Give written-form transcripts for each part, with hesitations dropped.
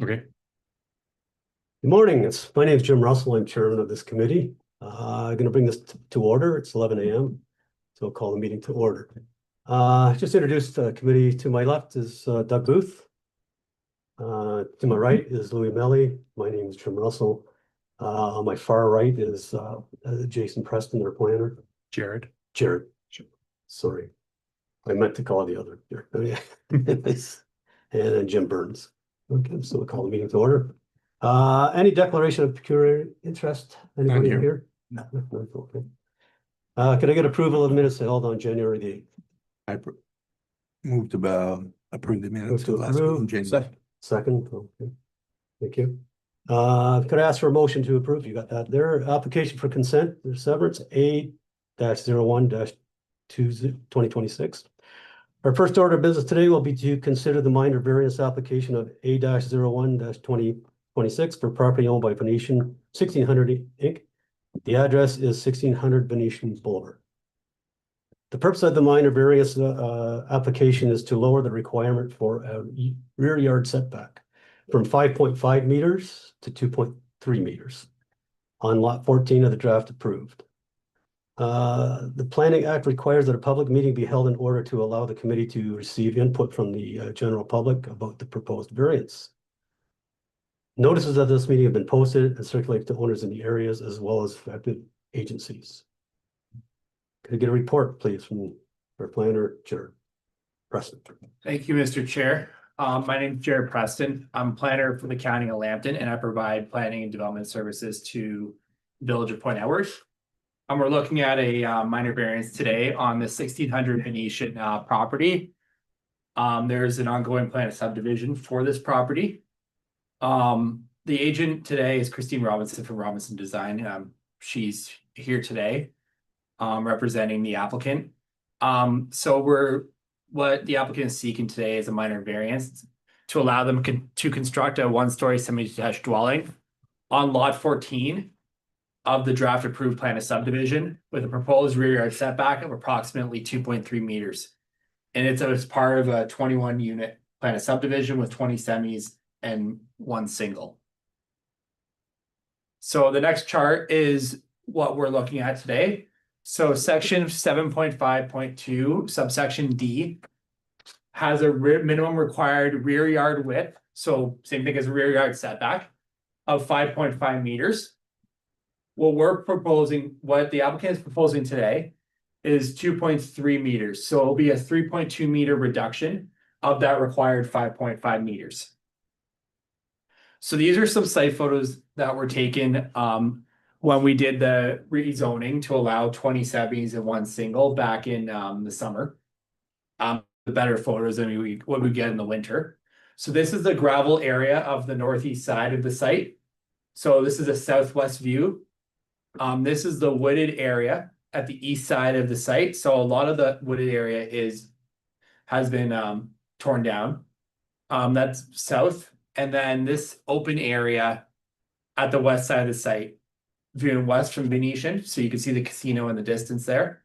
Okay. Good morning. My name is Jim Russell. I'm chairman of this committee. I'm going to bring this to order. It's 11 a.m. So I'll call the meeting to order. Just introduced the committee. To my left is Doug Booth. To my right is Louis Melly. My name is Jim Russell. On my far right is Jason Preston, their planner. Jared. Jared. Sorry. I meant to call the other. And then Jim Burns. Okay, so we'll call the meeting to order. Any declaration of peculiar interest? Anybody here. here? No. Okay. Could I get approval of minutes held on January the 8th? I moved about approve the minutes Move of to last approve. meeting, January. Second, okay. Thank you. Could I ask for a motion to approve? You got that there. Application for consent, there's severance A-01-2026. Our first order of business today will be to consider the minor variance application of A-01-2026 for property owned by Venetian 1600 Inc. The address is 1600 Venetian Boulevard. The purpose of the minor variance application is to lower the requirement for a rear yard setback from 5.5 meters to 2.3 meters on lot 14 of the draft approved. The Planning Act requires that a public meeting be held in order to allow the committee to receive input from the general public about the proposed variance. Notices of this meeting have been posted and circulated to owners in the areas as well as affected agencies. Could I get a report, please, from our planner, Jared Preston? Thank you, Mr. Chair. My name is Jared Preston. I'm planner for the County of Lambton, and I provide planning and development services to Village of Point Edward. We're looking at a minor variance today on the 1600 Venetian property. There's an ongoing plan of subdivision for this property. The agent today is Christine Robinson from Robinson Design. She's here today representing the applicant. What the applicant is seeking today is a minor variance to allow them to construct a one-story semi-detached dwelling on lot 14 of the draft approved plan of subdivision with a proposed rear yard setback of approximately 2.3 meters. And it's as part of a 21 unit plan of subdivision with 20 semis and one single. So the next chart is what we're looking at today. So section 7.5.2 subsection D has a minimum required rear yard width. So same thing as a rear yard setback of 5.5 meters. What the applicant is proposing today is 2.3 meters. So it'll be a 3.2 meter reduction of that required 5.5 meters. So these are some site photos that were taken when we did the rezoning to allow 20 semis and one single back in the summer. The better photos than what we get in the winter. So this is the gravel area of the northeast side of the site. So this is a southwest view. This is the wooded area at the east side of the site. So a lot of the wooded area has been torn down. That's south. And then this open area at the west side of the site, viewing west from Venetian. So you can see the casino in the distance there.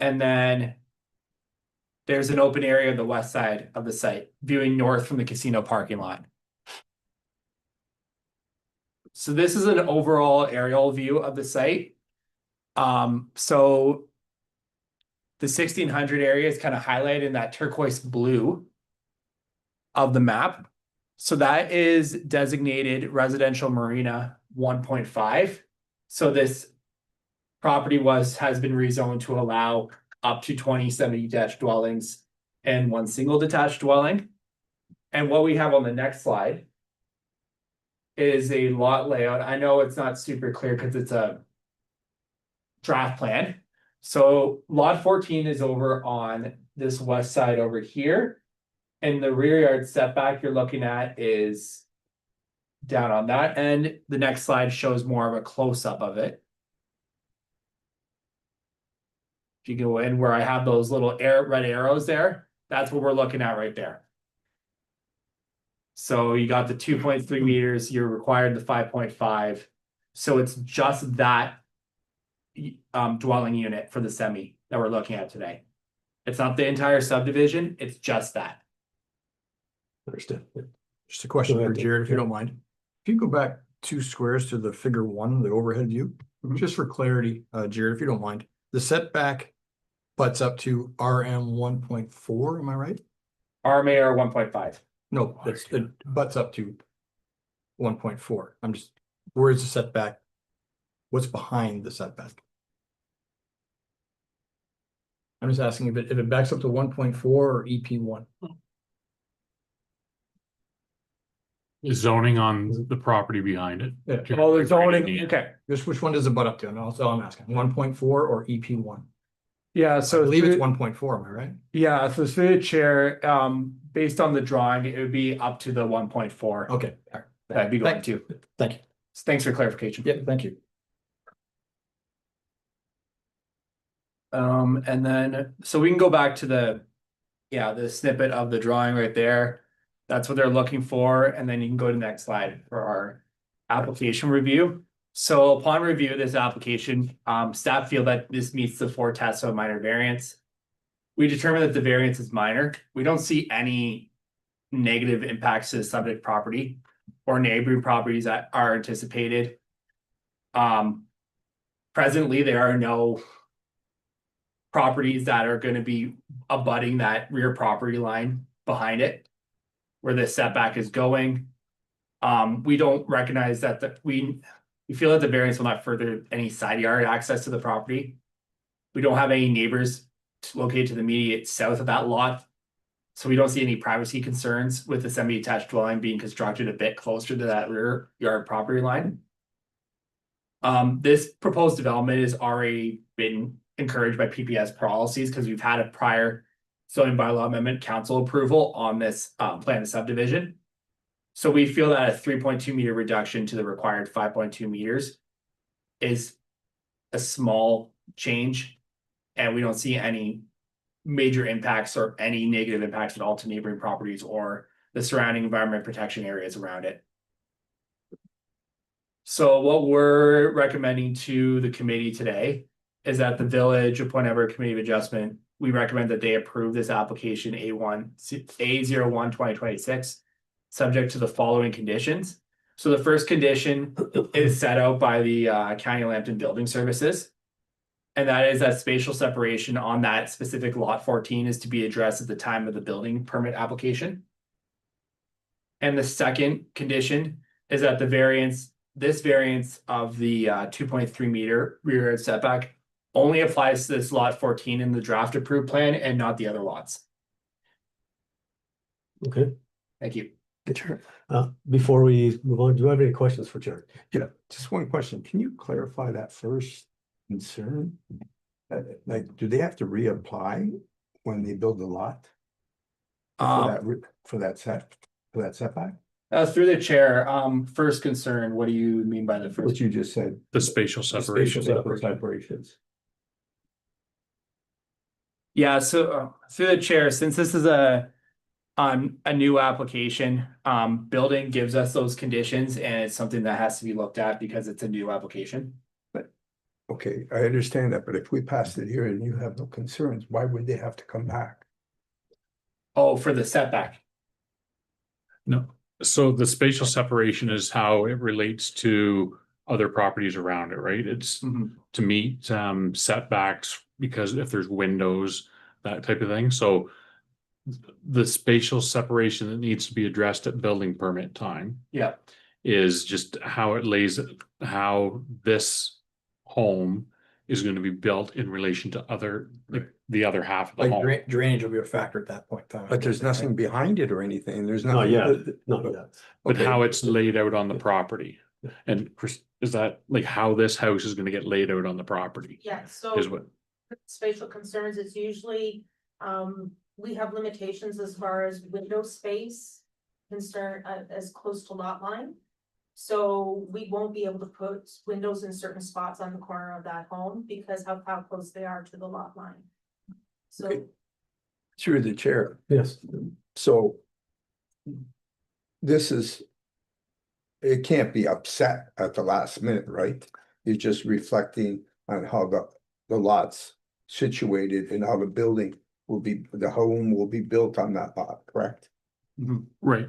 And then there's an open area on the west side of the site, viewing north from the casino parking lot. So this is an overall aerial view of the site. So the 1600 area is kind of highlighted in that turquoise blue of the map. So that is designated residential marina 1.5. So this property has been rezoned to allow up to 20 semi-detached dwellings and one single detached dwelling. And what we have on the next slide is a lot layout. I know it's not super clear because it's a draft plan. So lot 14 is over on this west side over here. And the rear yard setback you're looking at is down on that end. The next slide shows more of a close-up of it. If you go in where I have those little red arrows there, that's what we're looking at right there. So you got the 2.3 meters, you're required the 5.5. So it's just that dwelling unit for the semi that we're looking at today. It's not the entire subdivision, it's just that. Understood. Just a question Go for ahead, Dave. Jared, if you Yeah. don't mind. If you go back 2 squares to the figure 1, the overhead view, Mhm. just for clarity, Jared, if you don't mind, the setback butts up to RM 1.4, am I right? RMAR 1.5. No, it butts up to 1.4. I'm just, where's the setback? What's behind the setback? I'm just asking if it backs up to 1.4 or EP1. Zoning on the property behind it. Yeah. Oh, there's zoning, Yeah. okay. Just which one does it butt up to? And that's all I'm asking. 1.4 or EP1? Yeah, I so believe it's through- 1.4, am I right? Yeah, so through the chair, based on the drawing, it would be up to the 1.4. Okay. All right. That'd be going Thank- to. Thank you. Thanks for clarification. Yeah, thank you. And then, so we can go back to the snippet of the drawing right there. That's what they're looking for, and then you can go to the next slide for our application review. So upon review of this application, staff feel that this meets the 4 tests of a minor variance. We determined that the variance is minor. We don't see any negative impacts to the subject property or neighboring properties that are anticipated. Presently, there are no properties that are going to be abutting that rear property line behind it, where the setback is going. We don't recognize that we feel that the variance will not further any side yard access to the property. We don't have any neighbors located to the immediate south of that lot. So we don't see any privacy concerns with the semi-detached dwelling being constructed a bit closer to that rear yard property line. This proposed development has already been encouraged by PPS policies because we've had a prior zoning bylaw amendment council approval on this plan of subdivision. So we feel that a 3.2 meter reduction to the required 5.2 meters is a small change, and we don't see any major impacts or any negative impacts at all to neighboring properties or the surrounding environment protection areas around it. So what we're recommending to the committee today is that the village appoint ever committee of adjustment. We recommend that they approve this application A01 2026, subject to the following conditions. So the first condition is set out by the County Lambton Building Services. And that is that spatial separation on that specific lot 14 is to be addressed at the time of the building permit application. And the second condition is that this variance of the 2.3 meter rear yard setback only applies to this lot 14 in the draft approved plan and not the other lots. Okay, Thank you. Sure. before we move on, do you have any questions for Jared? Yeah, just one question. Can you clarify that first concern? Like, do they have to reapply when they build the lot? For that setback? Through the chair, first concern, what do you mean by the What first? you just said. The spatial separation. Separations. Yeah, so through the chair, since this is a new application, building gives us those conditions and it's something that has to be looked at because it's a new application. Okay, I understand that, but if we passed it here and you have no concerns, why would they have to come back? Oh, for the setback. No, so the spatial separation is how it relates to other properties around it, right? It's to meet setbacks because if there's windows, that type of thing. So the spatial separation that needs to be addressed at building permit time Yeah. is just how it lays, how this home is going to be built in relation to other, like the other half of the Like home. drainage will be a factor at that point in time. But there's nothing behind it or anything. There's Not nothing. yet, not yet. But Okay. how it's laid out on the property. And Chris, is that like how this house is gonna get laid out on the property? Yeah, Is so what, spatial concerns, it's usually, we have limitations as far as window space. Concern, as close to lot line. So we won't be able to put windows in certain spots on the corner of that home because of how close they are to the lot line. So. Okay. Through the chair. Yes, So this is, it can't be upset at the last minute, right? You're just reflecting on how the lot's situated and how the building will be, the home will be built on that lot, correct? Right,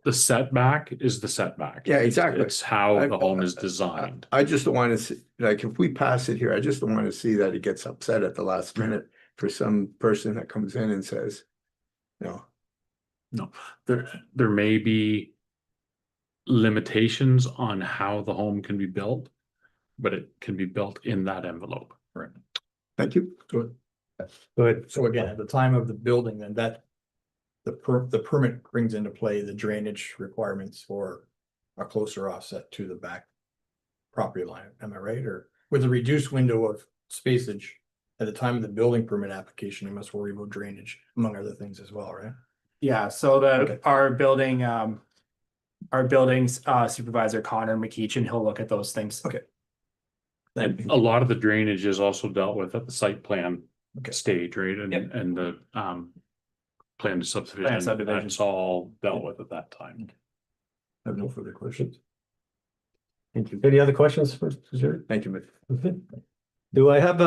the setback is the setback. Yeah, exactly. It's how the home is designed. I just don't want to see, like, if we pass it here, I just don't want to see that it gets upset at the last minute for some person that comes in and says, no. There may be limitations on how the home can be built, but it can be built in that envelope. Right. Thank you. Good. Go ahead. So again, at the time of the building, then that. The permit brings into play the drainage requirements for a closer offset to the back. Property line, am I right? Or with a reduced window of spacage. At the time of the building permit application, you must worry about drainage, among other things as well, right? Yeah, so Okay. our buildings supervisor Connor McEachin, he'll look at those things. Okay. And a lot of the drainage is also dealt with at the site plan Okay. stage, right? And, Yep. and the, plan subdivision, subdivision. that's all dealt with at that time. I have no further questions. Thank you. Any other questions for Jerry? Thank you, Mitch. Okay. Do I have,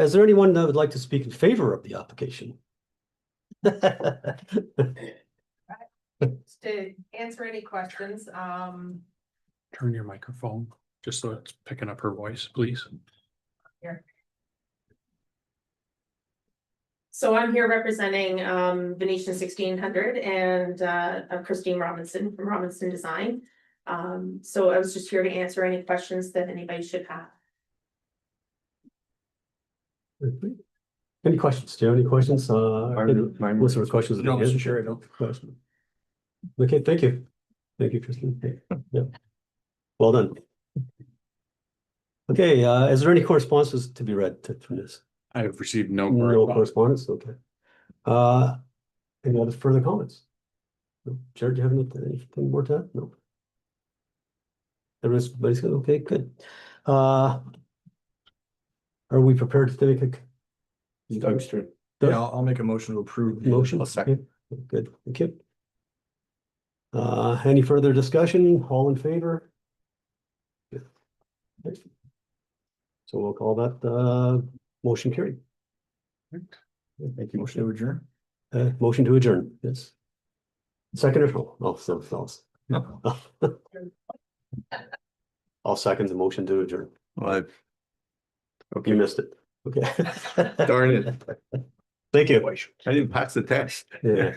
is there anyone that would like to speak in favor of the application? To answer any questions, Turn your microphone, just so it's picking up her voice, please. so I'm here representing Venetian 1600 and Christine Robinson from Robinson Design. So I was just here to answer any questions that anybody should have. Any questions? Do you have any questions? Mine Was there questions? at the No, end? Mr. Chair, I don't. Question. Okay, thank you. Thank you, Christine. Yeah. Well done. Okay, is there any correspondences to be read from this? I have received no No correspondence. correspondence, okay. Any other further comments? No. Jared, do you have anything more to add? No. Everybody's good, okay, good. Are we prepared to make a Doug's turn. Yeah, I'll make a motion to approve. the- motion? I'll second. Okay, good, thank you. Any further discussion? All in favor? Good. Okay. So we'll call that motion carried. Thank you. Motion to adjourn. Motion to adjourn, yes. Second or no? Oh, so false. I'll second the motion to adjourn. Well, You okay, missed it. Okay. darn it. Thank you. I didn't pass the test. Yeah.